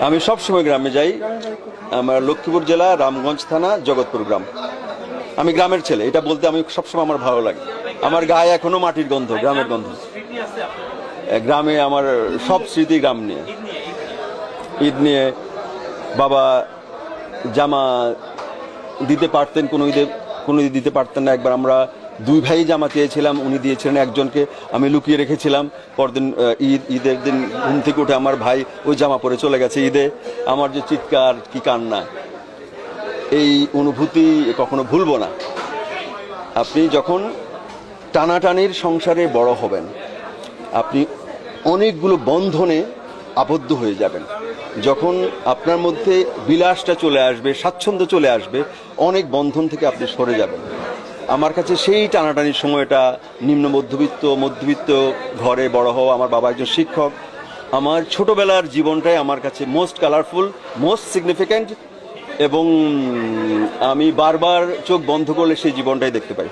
আমি সবসময় গ্রামে যাই। আমার লক্ষ্মীপুর জেলা, রামগঞ্জ থানা, জগৎপুর গ্রাম। আমি গ্রামের ছেলে, এটা বলতে আমি সবসময় আমার ভালো লাগে। আমার গায়ে এখনো মাটির গন্ধ, গ্রামের গন্ধ। গ্রামে আমার সব স্মৃতি গ্রাম নিয়ে। ঈদ নিয়ে বাবা জামা দিতে পারতেন, কোনো ঈদে দিতে পারতেন না। একবার আমরা দুই ভাই জামা চেয়েছিলাম, উনি দিয়েছিলেন একজনকে, আমি লুকিয়ে রেখেছিলাম। পরদিন ঈদের দিন ঘুম থেকে উঠে আমার ভাই ওই জামা পরে চলে গেছে ঈদে। আমার যে চিৎকার, কি কান্না, এই অনুভূতি কখনো ভুলবো না। আপনি যখন টানাটানির সংসারে বড় হবেন, আপনি অনেকগুলো বন্ধনে আবদ্ধ হয়ে যাবেন। যখন আপনার মধ্যে বিলাসটা চলে আসবে, স্বাচ্ছন্দ্য চলে আসবে, অনেক বন্ধন থেকে আপনি সরে যাবেন। আমার কাছে সেই টানাটানির সময়টা, নিম্ন মধ্যবিত্ত ঘরে বড় হওয়া, আমার বাবা একজন শিক্ষক, আমার ছোটবেলার জীবনটাই আমার কাছে মোস্ট কালারফুল, মোস্ট সিগনিফিক্যান্ট, এবং আমি বারবার চোখ বন্ধ করলে সেই জীবনটাই দেখতে পাই।